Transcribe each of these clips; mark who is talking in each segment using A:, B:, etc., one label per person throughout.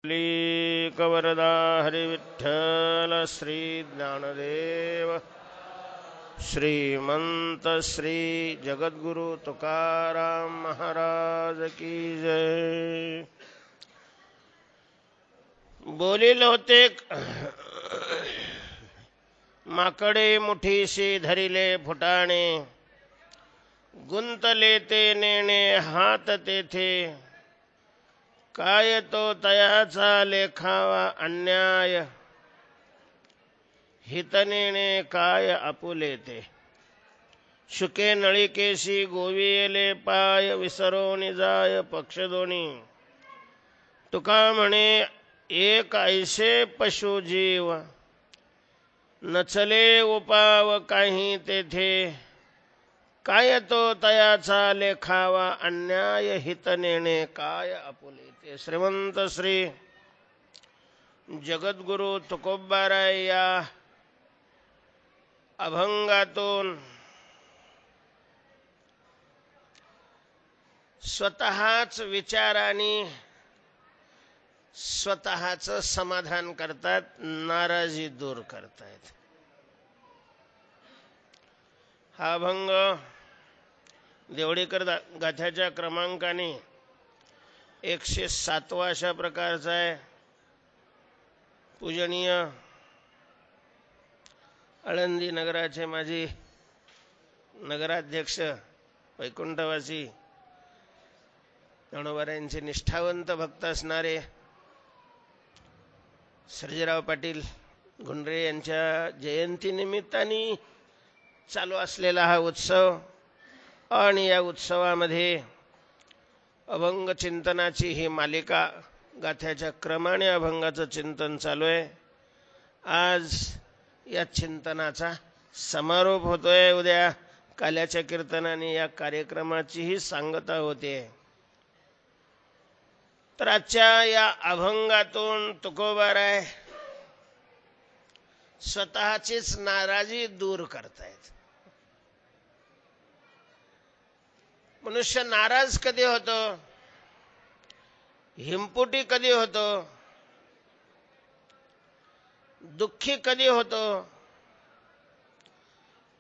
A: कवरदा हरिविठ्ठल श्री ज्ञानदेव श्रीमंत श्री जगद्गुरु तुकाराम महाराज की जय. बोलिल होते माकडे मुठीशी धरिले फुटाणे, गुंतले ते नेणे हात तेथे, काय तो तयाचा लेखावा अन्याय, हित नेणे काय आपुले ते. शुके नळिकेशी गोविले पाय, विसरोनी जाय पक्ष दोनी. तुका म्हणे एक ऐसे पशु जीव, नचले उपाव काही तेथे, काय तो तयाचा लेखावा अन्याय, हित नेणे काय आपुले ते. श्रीमंत श्री जगद्गुरु तुकोबाराय या अभंगातून स्वतःच विचाराने स्वतःच समाधान करतात, नाराजी दूर करतायत. हा अभंग देवडीकर गाथ्याच्या क्रमांकाने 107 अशा प्रकारचा आहे. पूजनीय आळंदी नगराचे माजी नगराध्यक्ष वैकुंठवासी ज्ञानोबारायांचे निष्ठावंत भक्त असणारे सर्जेराव पाटील गुंडरे यांच्या जयंतीनिमित्ताने चालू असलेला हा उत्सव, आणि या उत्सवामध्ये अभंग चिंतनाची ही मालिका, गाथ्याच्या क्रमाने अभंगाचं चिंतन चालू आहे. आज या चिंतनाचा समारोप होतोय. उद्या काल्याच्या कीर्तनाने या कार्यक्रमाचीही सांगता होते. तर आजच्या या अभंगातून तुकोबाराय स्वतःचीच नाराजी दूर करतायत. मनुष्य नाराज कधी होतो, हिमपुटी कधी होतो, दुःखी कधी होतो,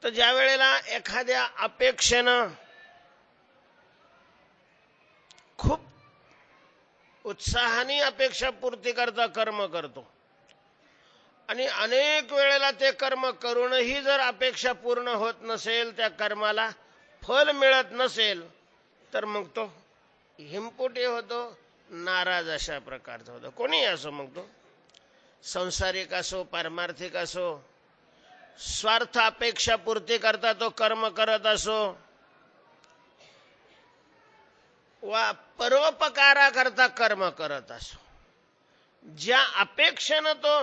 A: तर ज्या वेळेला एखाद्या अपेक्षेनं खूप उत्साहाने अपेक्षा पूर्ती करता कर्म करतो, आणि अनेक वेळेला ते कर्म करूनही जर अपेक्षा पूर्ण होत नसेल, त्या कर्माला फल मिळत नसेल, तर मग तो हिमपुटी होतो, नाराज अशा प्रकारचा होतो. कोणी असो, मग तो संसारिक असो, पारमार्थिक असो, स्वार्थ अपेक्षा पूर्ती करता तो कर्म करत असो, वा परोपकारा करता कर्म करत असो, ज्या अपेक्षेनं तो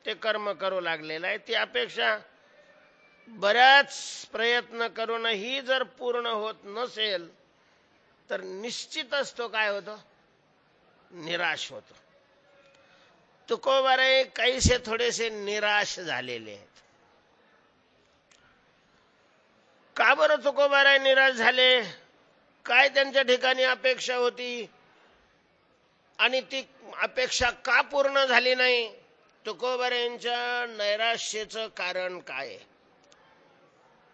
A: ते कर्म करू लागलेला आहे, ती अपेक्षा बऱ्याच प्रयत्न करूनही जर पूर्ण होत नसेल, तर निश्चितच तो काय होतो, निराश होतो. तुकोबाराय काहीसे थोडेसे निराश झालेले आहेत. का बरं तुकोबाराय निराश झाले? काय त्यांच्या ठिकाणी अपेक्षा होती आणि ती अपेक्षा का पूर्ण झाली नाही? तुकोबारायांच्या नैराश्याचं कारण काय?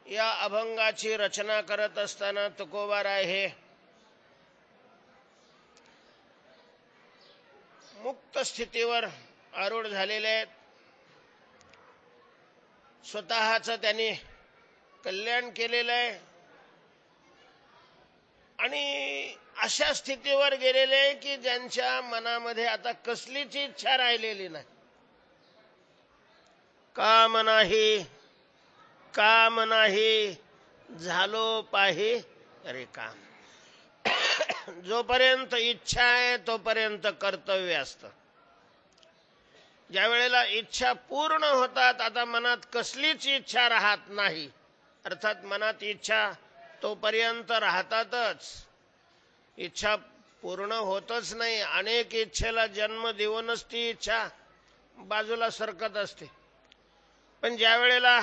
A: या अभंगाची रचना करत असताना तुकोबाराय हे मुक्त स्थितीवर आरूढ झालेले आहेत. स्वतःच त्यांनी कल्याण केलेलं आहे, आणि अशा स्थितीवर गेलेले आहे की ज्यांच्या मनामध्ये आता कसलीच इच्छा राहिलेली नाही. काम नाही, काम नाही, झालो पाही अरे काम. जोपर्यंत इच्छा आहे तोपर्यंत कर्तव्य असतं. ज्या वेळेला इच्छा पूर्ण होतात, आता मनात कसलीच इच्छा राहत नाही, अर्थात मनात इच्छा तोपर्यंत राहतातच, इच्छा पूर्ण होतच नाही. अनेक इच्छेला जन्म देऊनच ती इच्छा बाजूला सरकत असते. पण ज्या वेळेला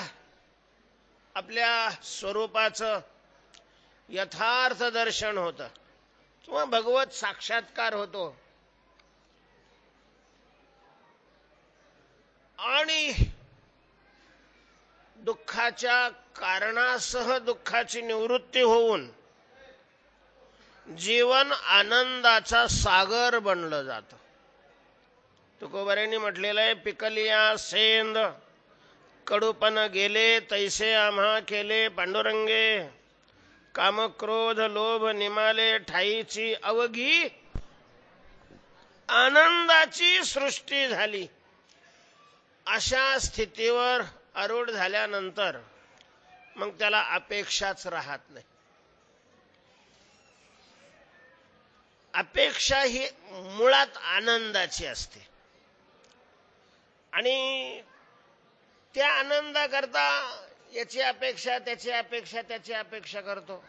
A: आपल्या स्वरूपाचं यथार्थ दर्शन होतं किंवा भगवत साक्षात्कार होतो, आणि दुःखाच्या कारणासह दुःखाची निवृत्ती होऊन जीवन आनंदाचा सागर बनलं जातं. तुकोबारायांनी म्हटलेलं आहे, पिकलिया सेंद कडूपण गेले तैसे आम्हा केले पांडुरंगे, काम क्रोध लोभ निमाले ठाईची अवघी आनंदाची सृष्टी झाली. अशा स्थितीवर आरूढ झाल्यानंतर मग त्याला अपेक्षाच राहत नाही. अपेक्षा ही मुळात आनंदाची असते आणि त्या आनंदाकरता याची अपेक्षा त्याची अपेक्षा त्याची अपेक्षा करतो.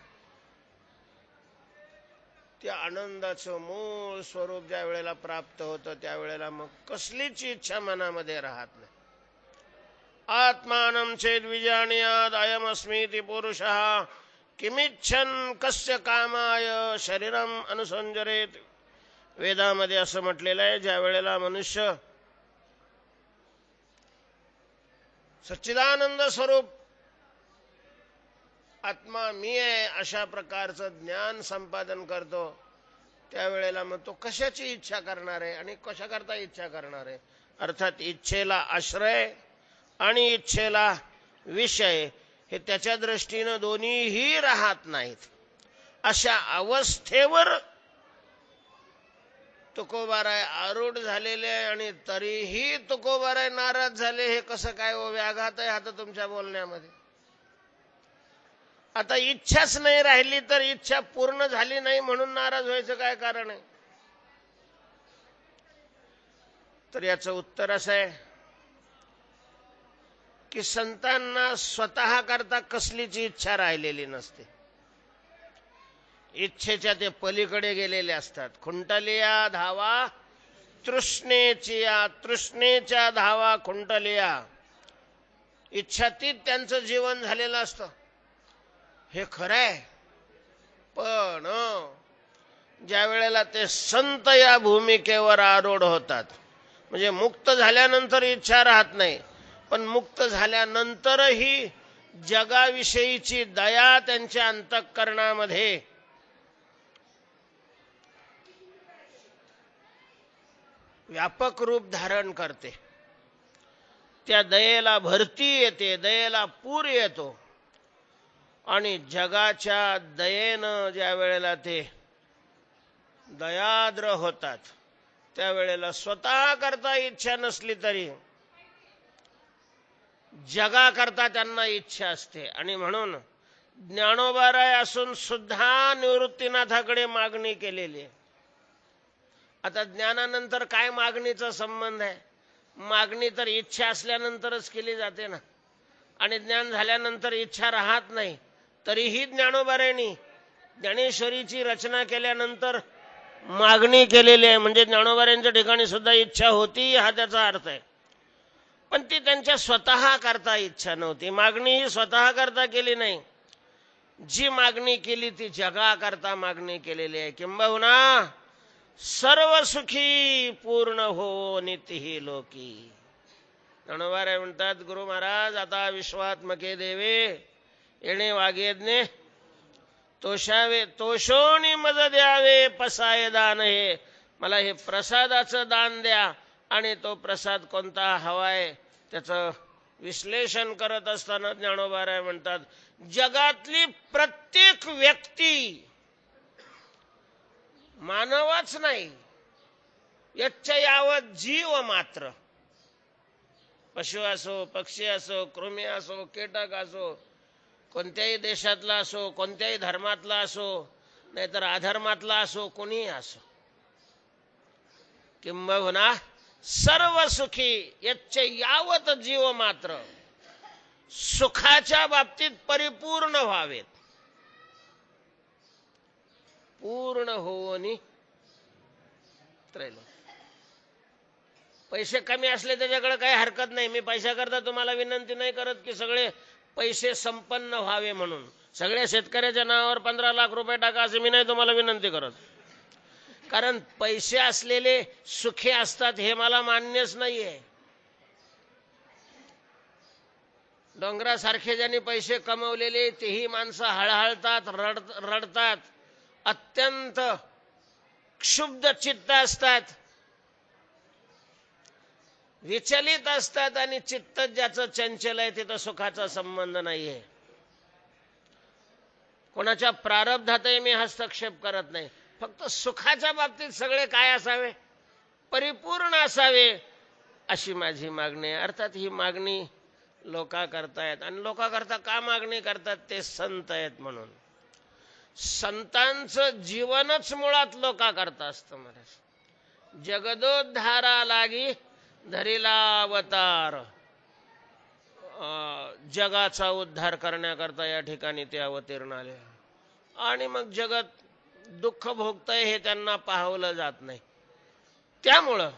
A: त्या आनंदाचं मूळ स्वरूप ज्या वेळेला प्राप्त होतं त्यावेळेला मग कसलीच इच्छा मनामध्ये राहत नाही. आत्मानं चेद विजानीयाद अयमस्मीति पुरुषः किमिच्छन् कस्य कामाय शरीरम अनुसंजरेत. वेदामध्ये असं म्हटलेलं आहे, ज्या वेळेला मनुष्य सच्चिदानंद स्वरूप आत्मा मी आहे अशा प्रकारचं ज्ञान संपादन करतो त्यावेळेला मग तो कशाची इच्छा करणार आहे आणि कशा करता इच्छा करणार आहे. अर्थात इच्छेला आश्रय आणि इच्छेला विषय हे त्याच्या दृष्टीनं दोन्हीही राहत नाहीत. अशा अवस्थेवर तुकोबाराय आरूढ झालेले आहे आणि तरीही तुकोबाराय नाराज झाले. हे कसं काय हो, व्याघात आहे आता तुमच्या बोलण्यामध्ये. आता इच्छाच नाही राहिली तर इच्छा पूर्ण झाली नाही म्हणून नाराज व्हायचं काय कारण आहे. तर याचं उत्तर असं आहे की संतांना स्वतः करता कसलीच इच्छा राहिलेली नसते. इच्छेच्या ते पलीकडे गेलेले असतात. खुंटलिया धावा तृष्णेच्या, तृष्णेच्या धावा खुंटलिया. इच्छातीत त्यांचं जीवन झालेलं असतं, हे खरं आहे. पण ज्या वेळेला ते संत या भूमिकेवर आरूढ होतात, म्हणजे मुक्त झाल्यानंतर इच्छा राहत नाही, पण मुक्त झाल्यानंतरही जगाविषयीची दया त्यांच्या अंतःकरणामध्ये व्यापक रूप धारण करते. त्या दयेला भरती येते, दयेला पूर येतो आणि जगाच्या दयेनं ज्या वेळेला ते दयाद्र होतात त्यावेळेला स्वतः करता इच्छा नसली तरी जगाकरता त्यांना इच्छा असते. आणि म्हणून ज्ञानोबाराय असून सुद्धा निवृत्तीनाथाकडे मागणी केलेली आहे. आता ज्ञानानंतर काय मागणीचा संबंध आहे. मागणी तर इच्छा असल्यानंतरच केली जाते ना, आणि ज्ञान झाल्यानंतर इच्छा राहत नाही. तरीही ज्ञानोबारायांनी ज्ञानेश्वरीची रचना केल्यानंतर मागणी केलेली आहे, म्हणजे ज्ञानोबारायांच्या ठिकाणी सुद्धा इच्छा होती हा त्याचा अर्थ आहे. पण ती त्यांच्या स्वतः करता इच्छा नव्हती. मागणी ही स्वतः करता केली नाही, जी मागणी केली ती जगाकरता मागणी केलेली आहे. किंबहुना सर्व सुखी पूर्ण हो नितीही लोकी. ज्ञानोबाराय म्हणतात, गुरु महाराज आता विश्वात्मके देवे येणे वागेदने तोषावे तोषोनी मज द्यावे पसाय दान. हे मला हे प्रसादाचं दान द्या, आणि तो प्रसाद कोणता हवाय त्याचं विश्लेषण करत असताना ज्ञानोबाराय म्हणतात, जगातली प्रत्येक व्यक्ती, मानवच नाही यच्च यावत जीव मात्र, पशु असो पक्षी असो कृमी असो कीटक असो, कोणत्याही देशातला असो कोणत्याही धर्मातला असो नाहीतर अधर्मातला असो, कोणीही असो, किंबहुना सर्व सुखी यच्च यावत जीव मात्र, सुखाच्या बाबतीत परिपूर्ण व्हावेत. पूर्ण होवनी त्रैलोक्य. पैसे कमी असले त्याच्याकडे काही हरकत नाही. मी पैशाकरता तुम्हाला विनंती नाही करत की सगळे पैसे संपन्न व्हावे म्हणून. सगळ्या शेतकऱ्याच्या नावावर 15 लाख रुपये टाका असे मी नाही तुम्हाला विनंती करत, कारण पैसे असलेले सुखी असतात हे मला मान्यच नाहीये. डोंगरासारखे ज्यांनी पैसे कमवलेले तेही माणसं हळहळतात, रडतात, अत्यंत क्षुब्ध चित्त असतात, विचलित असतात आणि चित्त ज्याचं चंचल आहे तिथं सुखाचा संबंध नाहीये. कोणाच्या प्रारब्धातही मी हस्तक्षेप करत नाही. फक्त सुखाच्या बाबतीत सगळे काय असावे, परिपूर्ण असावे अशी माझी मागणी आहे. अर्थात ही मागणी लोका करतायत आणि लोका करता का मागणी करतात, ते संत आहेत म्हणून. संतांचं जीवनच मुळात लोका करता असतं. महाराज जगदोद्धारा लागी धरिला अवतार, जगाचा उद्धार करण्याकरता या ठिकाणी ते अवतीर्ण आले. आणि मग जगत दुःख भोगतंय हे त्यांना पाहवलं जात नाही. त्यामुळं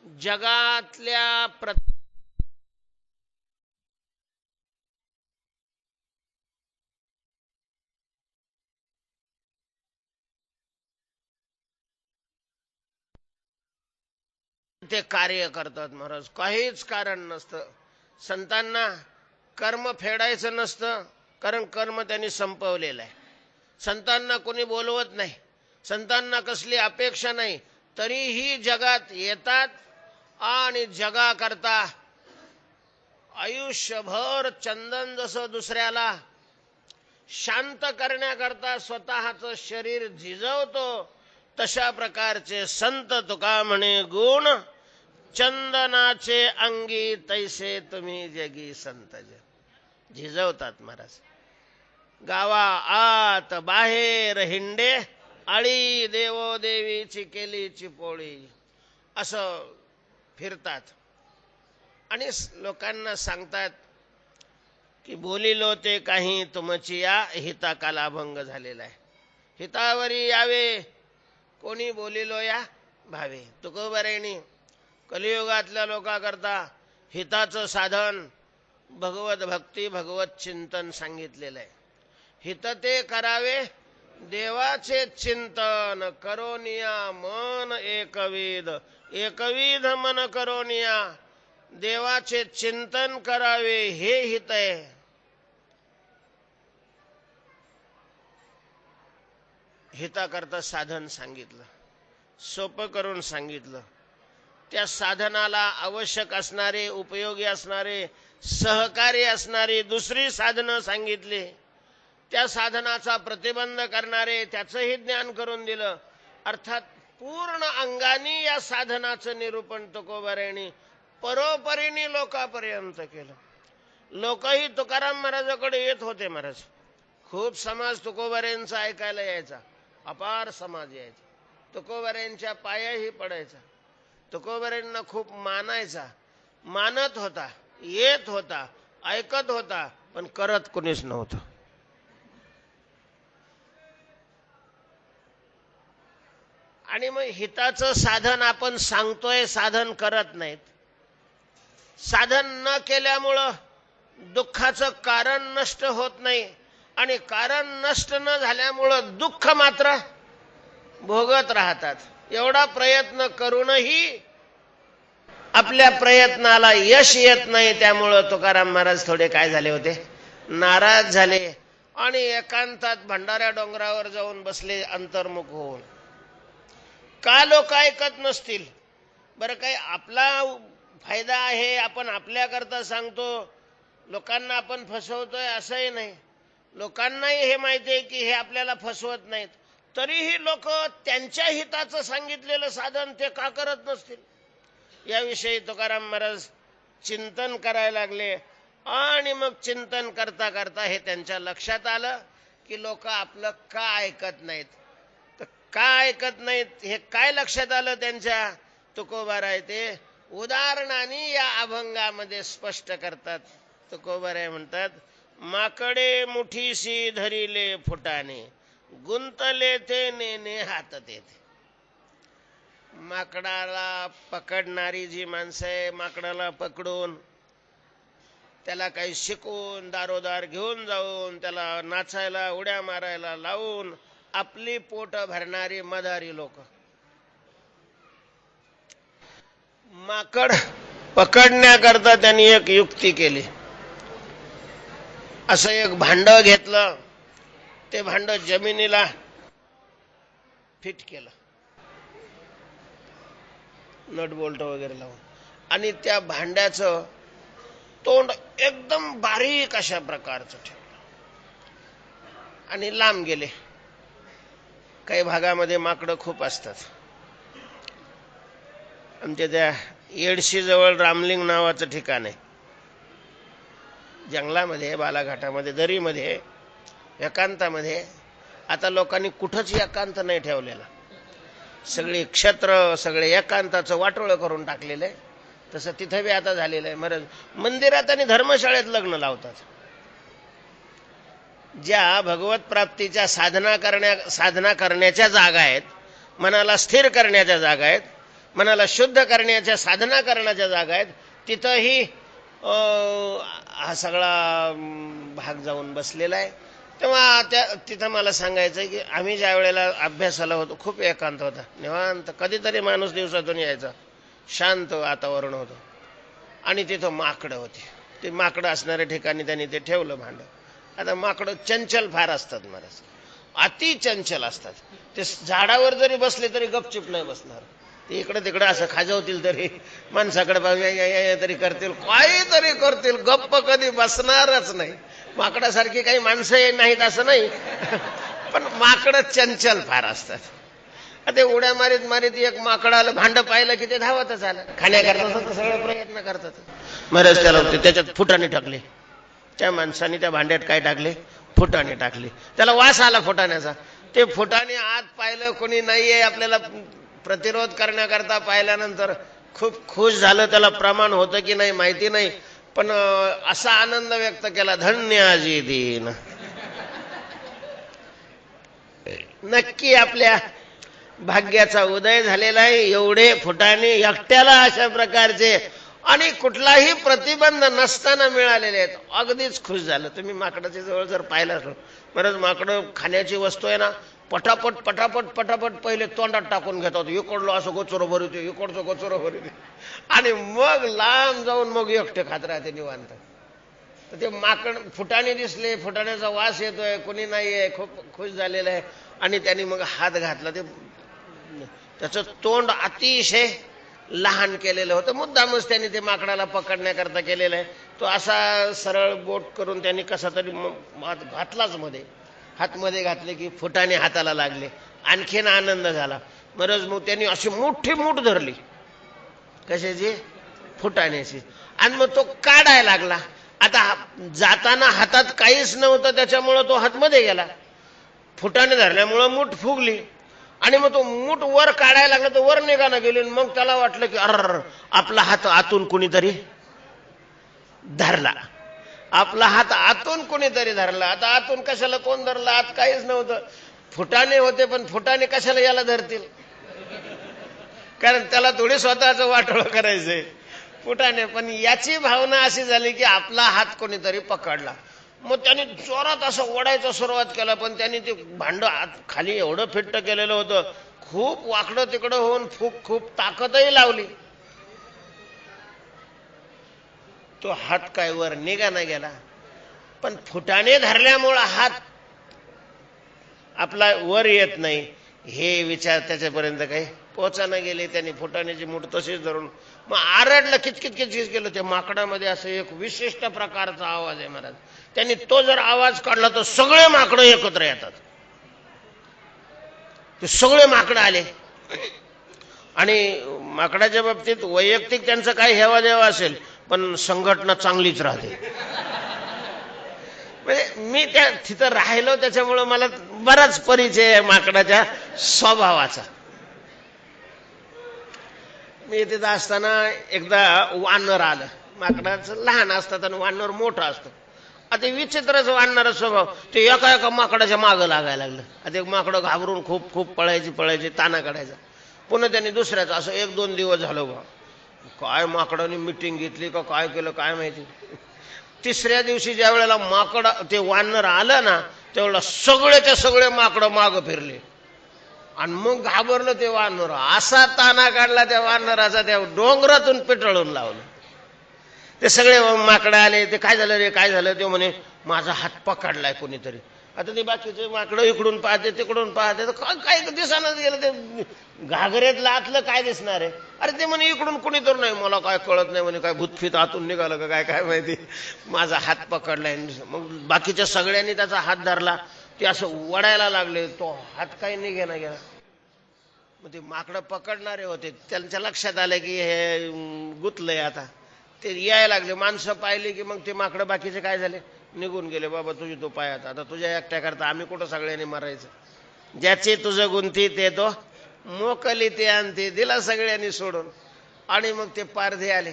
A: जगातल्या ते कार्य करतात. महाराज काहीच कारण नसतं. संतांना कर्म फेडायचं नसतं, कारण कर्म त्यांनी संपवलेलं आहे. संतांना कोणी बोलवत नाही, संतांना कसली अपेक्षा नाही, तरीही जगात येतात आणि जगाकरता आयुष्यभर चंदन जसं दुसऱ्याला शांत करण्याकरता स्वतःचं शरीर झिजवतो, तशा प्रकारचे संत. तुका म्हणे गुण चंदनाचे अंगी, तैसे तुम्ही जगी संत. झिजवतात महाराज. गावा आत बाहेर हिंडे, आळी देवो देवीची केलीची पोळी, असं फिरतात आणि लोकांना सांगतात की बोलिलो ते काही तुमची या हिता कालाभंग झालेला आहे. हितावरी यावे कोणी बोलिलो या भावे. तुकोबारायणी कलियुगातल्या लोकांकरता हिताचं साधन भगवत भक्ती, भगवत चिंतन सांगितलेलं आहे. हित ते करावे देवाचे चिंतन, करोनिया मन एकविध, एकविध मन करोनिया, देवाचे चिंतन करावे हे हित आहे. हिताकरता साधन सांगितलं, सोपं करून सांगितलं. त्या साधनाला आवश्यक असणारे, उपयोगी असणारे, सहकार्य असणारी दुसरी साधनं सांगितली. त्या साधनाचा प्रतिबंध करणारे त्याचंही ज्ञान करून दिलं. अर्थात पूर्ण अंगाने या साधनाचं निरूपण तुकोबारायणी परोपरीने लोकांपर्यंत केलं. लोकही तुकाराम महाराजाकडे येत होते. महाराज खूप समाज तुकोबारायांचा ऐकायला यायचा, अपार समाज यायचा, तुकोबारायांच्या पायाही पडायचा, तुकोबारायांना खूप मानायचा, मानत होता, येत होता, ऐकत होता, पण करत कुणीच नव्हतं. आणि मग हिताचं साधन आपण सांगतोय, साधन करत नाहीत. साधन न केल्यामुळं दुःखाचं कारण नष्ट होत नाही आणि कारण नष्ट न झाल्यामुळं दुःख मात्र भोगत राहतात. एवढा प्रयत्न करूनही आपल्या प्रयत्नाला यश येत नाही. त्यामुळं तुकाराम महाराज थोडे काय झाले होते, नाराज झाले आणि एकांतात भंडाऱ्या डोंगरावर जाऊन बसले अंतर्मुख होऊन. का लोक ऐकत नसतील? बरं काही आपला फायदा आहे, आपण आपल्याकरता सांगतो, लोकांना आपण फसवतोय असंही नाही. लोकांनाही हे माहिती आहे की हे आपल्याला फसवत नाहीत, तरीही लोक त्यांच्या हिताचं सांगितलेलं साधन ते का करत नसतील, याविषयी तुकाराम महाराज चिंतन करायला लागले. आणि मग चिंतन करता करता हे त्यांच्या लक्षात आलं की लोक आपलं का ऐकत नाहीत. तर का ऐकत नाहीत हे काय लक्षात आलं त्यांच्या? तुकोबाराय ते उदाहरणाने या अभंगामध्ये स्पष्ट करतात. तुकोबाराय म्हणतात, माकडे मुठीशी धरिले फुटाने, गुंतले ते नेने हात देते. माकडाला पकडणारी जी माणसं आहे, माकडाला पकडून त्याला काही शिकवून दारोदार घेऊन जाऊन त्याला नाचायला उड्या मारायला लावून आपली पोट भरणारी मदारी लोक, माकड पकडण्याकरता त्यांनी एक युक्ती केली. असं एक भांड घेतलं, ते भांड जमिनीला फिट केलं नट बोल्ट वगैरे लावून, आणि त्या भांड्याचं तोंड एकदम बारीक अशा प्रकारचं ठेवलं आणि लांब गेले. काही भागामध्ये माकडं खूप असतात. आमच्या त्या येडशी जवळ रामलिंग नावाचं ठिकाण आहे, जंगलामध्ये, बालाघाटामध्ये, दरीमध्ये, एकांतामध्ये. आता लोकांनी कुठंच एकांत नाही ठेवलेला, सगळे क्षेत्र, सगळे एकांताचं वाटोळं करून टाकलेलं आहे. तसं तिथं बी आता झालेलं आहे. महाराज मंदिरात आणि धर्मशाळेत लग्न लावतात. ज्या भगवत प्राप्तीच्या साधना करण्याच्या जागा आहेत, मनाला स्थिर करण्याच्या जागा आहेत, मनाला शुद्ध करण्याच्या साधना करण्याच्या जागा आहेत, तिथंही हा सगळा भाग जाऊन बसलेला आहे. तेव्हा तिथं मला सांगायचं की आम्ही ज्या वेळेला अभ्यासाला होतो खूप एकांत होता, निवांत. कधीतरी माणूस दिवसातून यायचा, शांत वातावरण होतं, आणि तिथं माकडं होते. ते माकडं असणाऱ्या ठिकाणी त्यांनी ते ठेवलं भांड. आता माकडं चंचल फार असतात महाराज, अति चंचल असतात. ते झाडावर जरी बसले तरी गपचिप नाही बसणार. ते इकडे तिकडे असं खाजवतील तरी, माणसाकडे तरी करतील, काहीतरी करतील, गप्प कधी बसणारच नाही. माकडासारखी काही माणसं नाहीत असं नाही, पण माकडं चंचल फार असतात. ते उड्या मारीत मारीत एक माकड आलं, भांड पाहिलं की ते धावतच आलं. खाण्याकरता सगळे प्रयत्न करतात. महाराज त्याला त्याच्यात फुटाणे टाकले. त्या माणसाने त्या भांड्यात काय टाकले? फुटाणे टाकले. त्याला वास आला फुटाण्याचा. ते फुटाणे आत पाहिलं, कोणी नाहीये आपल्याला प्रतिरोध करण्याकरता. पाहिल्यानंतर खूप खुश झालं. त्याला प्रमाण होतं की नाही माहिती नाही, पण असा आनंद व्यक्त केला, धन्य आजी दीन. नक्की आपल्या भाग्याचा उदय झालेला आहे. एवढे फुटाणे एकट्याला अशा प्रकारचे आणि कुठलाही प्रतिबंध नसताना मिळालेले आहेत. अगदीच खुश झालं. तुम्ही माकडाच्या जवळ जर पाहिलं, बरंच माकडं खाण्याची वस्तू आहे ना, पटापट पटापट पटापट पहिले तोंडात टाकून घेतात. इकडलं असं गोचर भरते, इकडचं गोचर भरते, आणि मग लांब जाऊन मग एकटे खात राहते निवांत. तर ते माकड फुटाणे दिसले, फुटाण्याचा वास येतोय, कोणी नाहीये, खूप खुश झालेलं आहे. आणि त्यांनी मग हात घातला. त्याचं तोंड अतिशय लहान केलेलं होतं, मुद्दामच त्यांनी ते माकडाला पकडण्याकरता केलेलं आहे. तो असा सरळ बोट करून त्यांनी कसा तरी घातलाच मध्ये, हातमध्ये घातले की फुटाणे हाताला लागले. आणखीन आनंद झाला. बरंच मग त्यांनी अशी मोठी मूठ धरली, कशाची? फुटाण्याची, आणि मग तो काढायला लागला. आता जाताना हातात काहीच नव्हतं, त्याच्यामुळं तो हातमध्ये गेला. फुटाणे धरल्यामुळं मूठ फुगली, आणि मग तो मूठ वर काढायला लागला, तर वर निघाना गेली. मग त्याला वाटलं की अर, आपला हात आतून कुणीतरी धरला, आपला हात आतून कुणीतरी धरला. आता आतून कशाला कोण धरला? आत काहीच नव्हतं, फुटाणे होते. पण फुटाणे कशाला याला धरतील? कारण त्याला थोडी स्वतःचं वाटोळं करायचंय फुटाणे. पण याची भावना अशी झाली की आपला हात कोणीतरी पकडला. मग त्यांनी जोरात असं ओढायचा सुरुवात केला, पण त्यांनी ते भांड खाली एवढं फिट्ट केलेलं होतं, खूप वाकडं तिकडं होऊन खूप ताकदही लावली. तो हात काय वर निघाना गेला. पण फुटाणे धरल्यामुळं हात आपला वर येत नाही हे विचार त्याच्यापर्यंत काही पोचायला गेले. त्यांनी फुटाण्याची मूठ तशीच धरून मग आरडलं, किचकिच किचकिच केलं. त्या माकडामध्ये असं एक विशिष्ट प्रकारचा आवाज आहे महाराज. त्यांनी तो जर आवाज काढला तर सगळे माकडं एकत्र येतात. ते सगळे माकडं आले. आणि माकडाच्या बाबतीत वैयक्तिक त्यांचं काय हेवा देवा असेल, पण संघटना चांगलीच राहते. म्हणजे मी तिथं राहिलो, त्याच्यामुळं मला बराच परिचय आहे माकडाच्या स्वभावाचा. मी तिथं असताना एकदा वानर आलं. माकडाचं लहान असतात आणि वानर मोठं असतं. आता विचित्रच वानराचा स्वभाव. ते एका माकडाच्या मागं लागायला लागलं. आता एक माकडं घाबरून खूप पळायची ताना काढायचा. पुन्हा त्यांनी दुसऱ्याचं. असं 1-2 दिवस झालं बा. काय माकडाने मिटिंग घेतली का काय केलं काय माहिती. तिसऱ्या दिवशी ज्या वेळेला माकड ते वानर आलं ना, त्यावेळेला सगळेच्या सगळे माकडं मागं फिरले. आणि मग घाबरलं ते वानर. असा ताना काढला त्या वानराचा, त्या डोंगरातून पिटळून लावलं. ते सगळे माकडं आले. ते काय झालं रे, काय झालं? ते म्हणे माझा हात पकडलाय कोणीतरी. आता ते बाकीचे माकडं इकडून पाहते तिकडून पाहते, तर काय दिसानच गेलं ते घागरेतलं आतलं काय दिसणार आहे. अरे ते म्हणे इकडून कुणी तर नाही, मला काय कळत नाही म्हणे, काय भूतफीत आतून निघालं का काय काय माहिती, माझा हात पकडलाय. मग बाकीच्या सगळ्यांनी त्याचा हात धरला, ते असं वडायला लागले, तो हात काही निघेना गेला. मग ते माकडं पकडणारे होते, त्यांच्या लक्षात आलं की हे गुतलंय. आता ते यायला लागले, माणसं पाहिली की मग ते माकडं बाकीचे काय झाले, निघून गेले. बाबा तुझी तो पायात, आता तुझ्या एकट्या करता आम्ही कुठं सगळ्यांनी मारायचं. ज्याचे तुझं गुंती ते तो मोकली ते आणते, दिला सगळ्यांनी सोडून. आणि मग ते पारधे आले,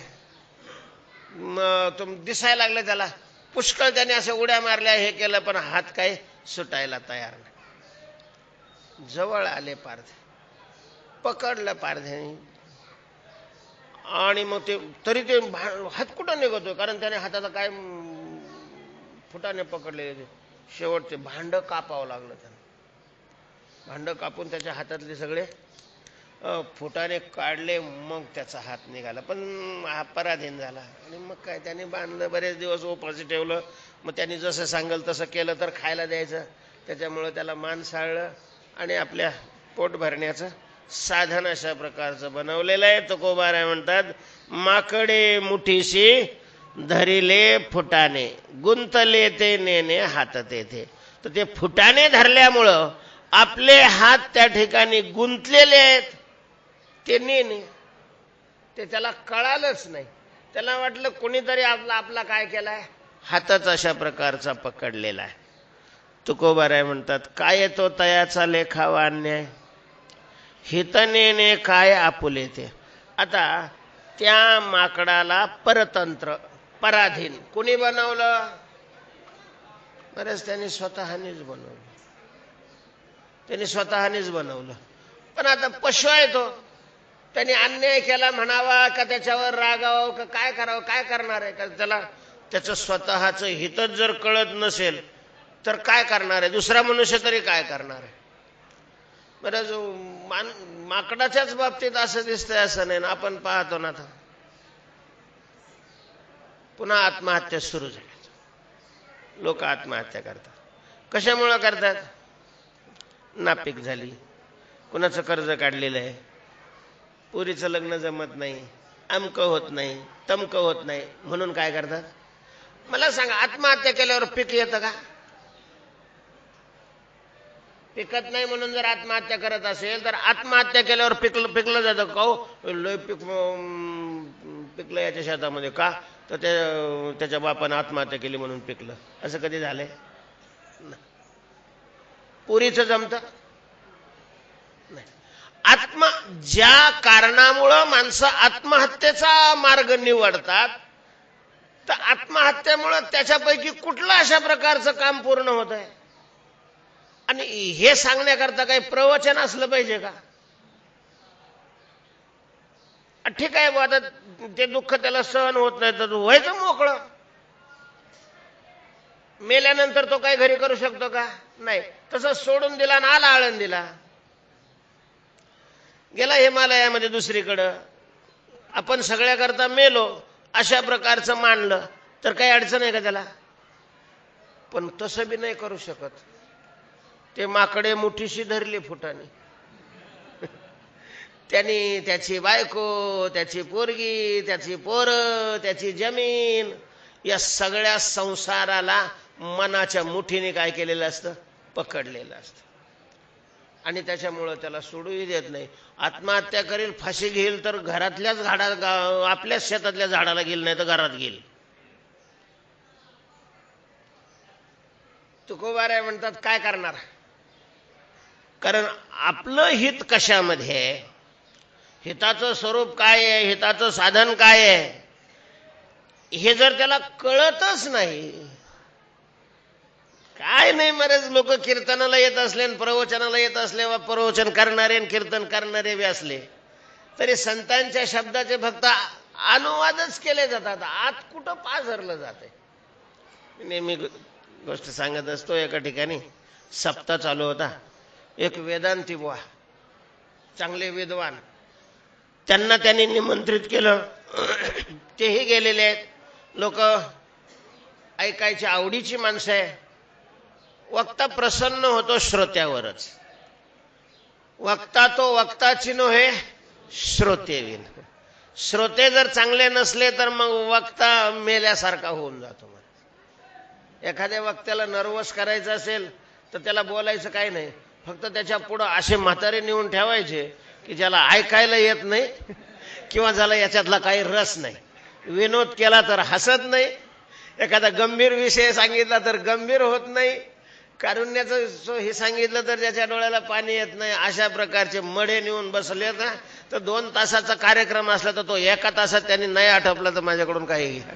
A: मग तुम दिसायला लागले त्याला पुष्कळ, त्याने अशा उड्या मारल्या, हे केलं, पण हात काही सुटायला तयार नाही. जवळ आले पारधे, पकडलं पारध्याने, आणि मग ते तरी ते हात कुठं निघतोय, कारण त्याने हाताला काय फुटाने पकडले. शेवट ते भांड कापावं लागलं त्यानं. भांड कापून त्याच्या हातातले सगळे फुटाने काढले, मग त्याचा हात निघाला. पण हा पराधीन झाला. आणि मग काय त्याने बांधलं, बरेच दिवस उपाशी ठेवलं. मग त्यांनी जसं सांगल तसं केलं तर खायला द्यायचं. त्याच्यामुळं त्याला मान साळलं आणि आपल्या पोट भरण्याचं साधन अशा प्रकारचं बनवलेलं आहे. तुकोबाराय म्हणतात, माकडे मुठीशी धरिले फुटाने, गुंतले ते नेणे हात तेथे. तर ते फुटाने धरल्यामुळं आपले हात त्या ठिकाणी गुंतलेले आहेत, ते नेणे. ते त्याला कळालंच नाही. त्याला वाटलं कोणीतरी आपला काय केलाय, हातच अशा प्रकारचा पकडलेला आहे. तुकोबाराय म्हणतात, काय येतो तयाचा लेखावा अन्याय, हित नेणे काय आपुले ते. आता त्या माकडाला परतंत्र, पराधीन कोणी बनवलं, बरेच त्यांनी स्वतःनीच बनवलं, त्यांनी स्वतःनीच बनवलं. पण आता पशु आहे तो, त्यांनी अन्याय केला म्हणावा का त्याच्यावर रागावं का काय करावं, काय करणार आहे. का त्याला त्याचं स्वतःचं हितच जर कळत नसेल तर काय करणार आहे, दुसरा मनुष्य तरी काय करणार आहे. बरं, माकडाच्याच बाबतीत असं दिसतंय असं नाही ना. आपण पाहतो ना, पुन्हा आत्महत्या सुरू झाल्या. लोक आत्महत्या करतात. कशामुळं करतात, नापीक झाली, कुणाचं कर्ज काढलेलं आहे, पुरीचं लग्न जमत नाही, अमकं होत नाही, तमकं होत नाही, म्हणून काय करतात. मला सांगा, आत्महत्या केल्यावर पीक येतं का, पिकत नाही. म्हणून जर आत्महत्या करत असेल तर आत्महत्या केल्यावर पिकलं जातं का, लय पिकलं याच्या शेतामध्ये, का तर त्याच्या बापानं आत्महत्या केली म्हणून पिकलं. असं कधी झालंय, पुरीचं जमतं नाही. ज्या कारणामुळं माणसं आत्महत्येचा मार्ग निवडतात, तर आत्महत्येमुळं त्याच्यापैकी कुठलं अशा प्रकारचं काम पूर्ण होत आहे. आणि हे सांगण्याकरता काही प्रवचन असलं पाहिजे का. ठीक आहे, आता ते दुःख त्याला सहन होत नाही तर व्हायचं मोकळं. मेल्यानंतर तो काही घरी करू शकतो का, नाही. तसं सोडून दिला ना, आला आळंदीला, गेला हिमालयामध्ये दुसरीकडं. आपण सगळ्याकरता मेलो अशा प्रकारचं मानलं तर काही अडचण आहे का त्याला. पण तसं बी नाही करू शकत. ते माकडे मुठीशी धरली फुटाने, त्यांनी त्याची बायको, त्याची पोरगी, त्याची पोरं, त्याची जमीन, या सगळ्या संसाराला मनाच्या मुठीने काय केलेलं असतं, पकडलेलं असतं. आणि त्याच्यामुळं त्याला सोडूही देत नाही. आत्महत्या करेल, फाशी घेईल तर घरातल्याच आपल्याच शेतातल्या झाडाला घेईल, नाही तर घरात घेईल. तुकोबाराय म्हणतात, काय करणार, कारण आपलं हित कशामध्ये आहे, हिताचं स्वरूप काय आहे, हिताचं साधन काय आहे, हे जर त्याला कळतच नाही. काय नाही, बरेच लोक कीर्तनाला येत असले, प्रवचनाला येत असले, वा प्रवचन करणारे कीर्तन करणारे बी असले, तरी संतांच्या शब्दाचे फक्त अनुवादच केले जातात, आत कुठं पाझरलं जाते. नेहमी गोष्ट सांगत असतो, एका ठिकाणी सप्ताह चालू होता. एक वेदांती बुवा, चांगले विद्वान, त्यांना त्यांनी निमंत्रित केलं. तेही गेलेले आहेत. लोक ऐकायची आवडीची माणसं आहे. वक्ता प्रसन्न होतो श्रोत्यावरच. वक्ता तो वक्ताची नव्हे श्रोते विन. श्रोते जर चांगले नसले तर मग वक्ता मेल्यासारखा होऊन जातो. एखाद्या वक्त्याला नर्वस करायचं असेल तर त्याला बोलायचं काही नाही, फक्त त्याच्या पुढं असे म्हातारे नेऊन ठेवायचे की ज्याला ऐकायला येत नाही किंवा ज्याला याच्यातला काही रस नाही. विनोद केला तर हसत नाही, एखादा गंभीर विषय सांगितला तर गंभीर होत नाही, कारुण्याचं हे सांगितलं तर त्याच्या डोळ्याला पाणी येत नाही. अशा प्रकारचे मडे नेऊन बसले ना तर 2 तासाचा कार्यक्रम असला तर तो 1 तासात त्यांनी नाही आटोपला तर माझ्याकडून काही घ्या.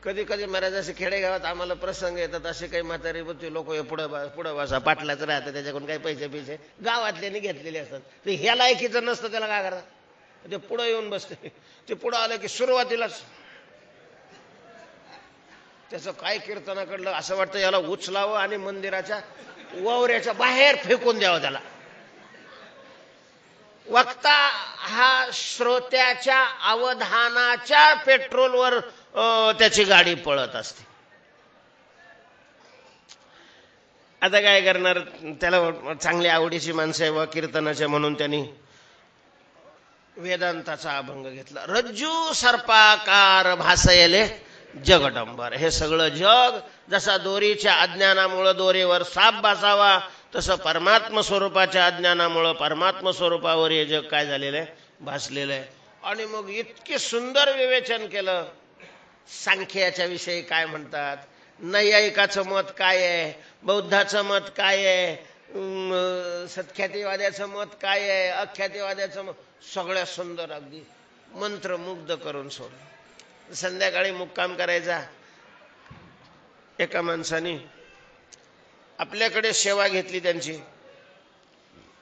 A: कधी कधी महाराज असे खेडेगावात आम्हाला प्रसंग येतात, असे काही म्हातारी लोक पुढं बसा पाटलाच राहतं, त्याच्याकडून काही पैसे गावातल्यानी घेतलेले असतात. ते ह्या लायकीचं नसतं, त्याला काय करतात ते पुढं येऊन बसते. ते पुढं आलं की सुरुवातीलाच त्याचं काय कीर्तनाकडलं असं वाटतं याला उचलावं आणि मंदिराच्या वावऱ्याच्या बाहेर फेकून द्यावं त्याला. वक्ता हा श्रोत्याच्या अवधानाच्या पेट्रोलवर त्याची गाडी पळत असते. आता काय करणार, त्याला चांगली आवडीची माणसं आहे व कीर्तनाच्या म्हणून त्यांनी वेदांताचा अभंग घेतला. रज्जू सर्पाकार भासयले जगडंबर. हे सगळं जग जसा दोरीच्या अज्ञानामुळे दोरीवर साप बसावा तसं परमात्म स्वरूपाच्या अज्ञानामुळे परमात्म स्वरूपावर हे जग काय झालेलं आहे, भासलेलं आहे. आणि मग इतके सुंदर विवेचन केलं. सांख्याच्या विषयी काय म्हणतात, नैयायिकाचं मत काय आहे, बौद्धाचं मत काय आहे, सत्ख्यातीवाद्याचं मत काय आहे, अख्यातीवाद्याचं मत, सगळ्या सुंदर अगदी मंत्रमुग्ध करून सोडलं. संध्याकाळी मुक्काम करायचा. एका माणसाने आपल्याकडे सेवा घेतली त्यांची.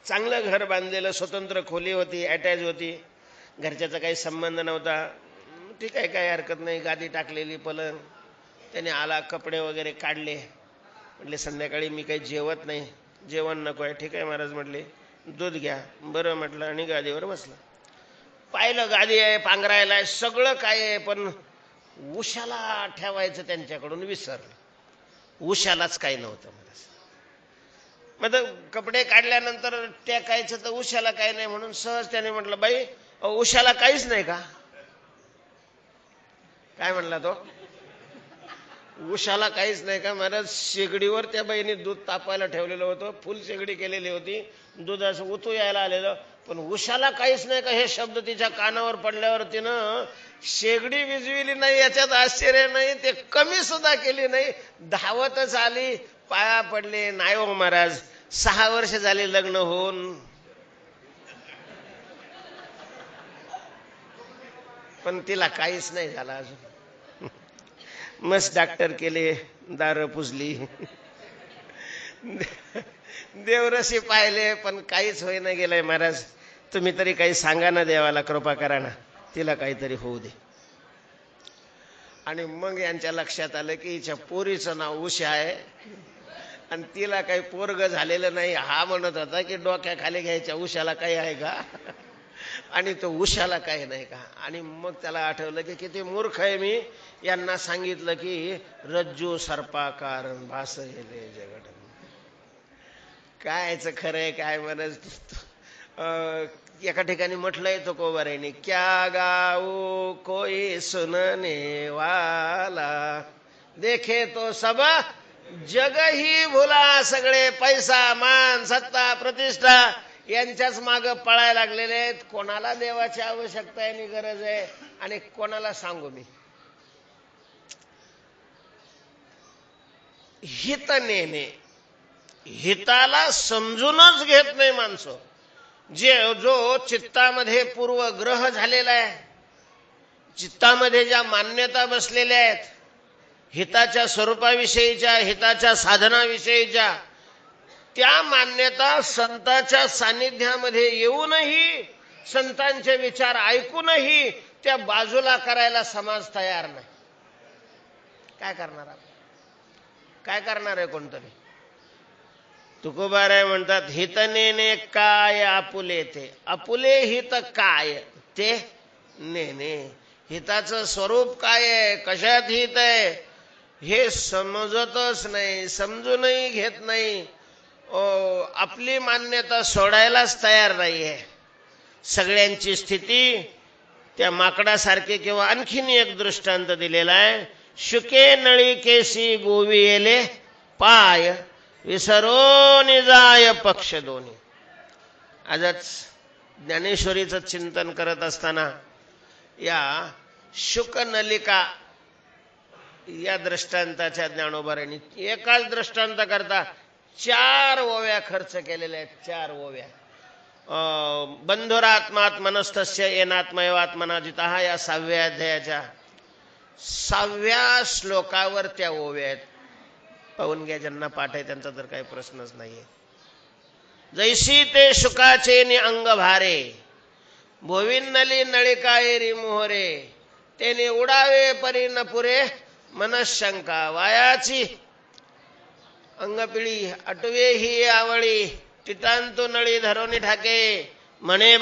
A: चांगलं घर बांधलेलं, स्वतंत्र खोली होती, अटॅच होती, घरच्याचा काही संबंध नव्हता. ठीक आहे, काही हरकत नाही. गादी टाकलेली, पलंग. त्याने आला, कपडे वगैरे काढले. म्हटले संध्याकाळी मी काही जेवत नाही, जेवण नको आहे. ठीक आहे महाराज म्हटले, दूध घ्या. बरं म्हटलं आणि गादीवर बसला. पाहिलं गादी आहे, पांघरायला आहे, सगळं काय आहे, पण उशाला ठेवायचं त्यांच्याकडून विसरलं. उशालाच काही नव्हतं महाराज. मग कपडे काढल्यानंतर टेकायचं तर उशाला काही नाही म्हणून सहज त्याने म्हटलं, बाई उशाला काहीच नाही का? काय म्हणला तो? उशाला काहीच नाही का महाराज? शेगडीवर त्या बाईने दूध तापायला ठेवलेलं होतं, फुल शेगडी केलेली होती, दूध असं उतू यायला आलेलं, पण उशाला काहीच नाही का हे शब्द तिच्या कानावर पडल्यावर तिनं शेगडी विजविली नाही. याच्यात आश्चर्य नाही, ते कमी सुद्धा केली नाही, धावतच आली, पाया पडले. नाही हो महाराज, 6 वर्ष झाले लग्न होऊन, पण तिला काहीच नाही झालं अजून. मस्त डॉक्टर केले, दार पुजली, देवरशी पाहिले, पण काहीच होईना गेलंय. महाराज तुम्ही तरी काही सांगा ना, देवाला कृपा करा ना, तिला काहीतरी होऊ दे. आणि मग यांच्या लक्षात आलं की हिच्या पोरीचं नाव उषा आहे आणि तिला काही पोरग झालेलं नाही. हा म्हणत होता की डोक्याखाली घ्यायच्या उशाला काही आहे का, आणि तो उशाला काही नाही का. आणि मग त्याला आठवलं की किती मूर्ख आहे मी, यांना सांगितलं की रज्जू सर्पाकार भासयले जगड. कायचं खरंय काय म्हणत. एका ठिकाणी म्हटलंय तो कोबारायने, क्या गाऊ कोई सुनने वाला, देखे तो सब जग ही भुला. सगळे पैसा, मान, सत्ता, प्रतिष्ठा यांच्याच माग पळायला लागलेले आहेत. कोणाला देवाची आवश्यकता आहे आणि गरज आहे, आणि कोणाला सांगू मी. हित नेणे, हिताला समजूनच घेत नाही माणसं. जो चित्तामध्ये पूर्वग्रह झालेला आहे, चित्तामध्ये ज्या मान्यता बसलेल्या आहेत हिताच्या स्वरूपाविषयीच्या, हिताच्या साधनाविषयीच्या, त्या मान्यता संतांच्या सानिध्यामध्ये येऊनही, संतांचे विचार ऐकूनही त्या बाजूला करायला समाज तयार नाही. काय करणार आपण? काय करणार आहे कोणतरी? तुकोबाराय म्हणतात, हित नेणे काय आपुले ते, आपुले हित काय ते नेणे. हिताचं स्वरूप काय आहे, कशात हित आहे हे समजतच नाही, समजूनही घेत नाही. आपली मान्यता सोडायलाच तयार नाहीये. सगळ्यांची स्थिती त्या माकडासारखी. किंवा आणखीन एक दृष्टांत दिलेला आहे, शुके नळी केसी गोविले पाय, विसरो निजाय पक्ष दोन्ही. आजच ज्ञानेश्वरीचं चिंतन करत असताना या शुक नलिका या दृष्टांताच्या ज्ञानोबारांनी एकाच दृष्टांत करता 4 ओव्या खर्च केलेल्या आहेत. 4 ओव्या. बंधुरात्मात्मनस्तस्य येनात्मैवात्मनाजितः या 6व्या अध्यायाच्या 6व्या श्लोकावर त्या ओव्या आहेत. पाहून घ्या, ज्यांना पाठ आहे त्यांचा तर काही प्रश्नच नाहीये. जैसी ते शुकाचे नि अंग भारे, भोविन्नली नळिकाएरी मोहरे, तेने उडावे परी न पुरे मनशंका, वायाची अंगपिळी आटवे ही आवळी, टिटांतू नळी धरोनी ठाके म्हणे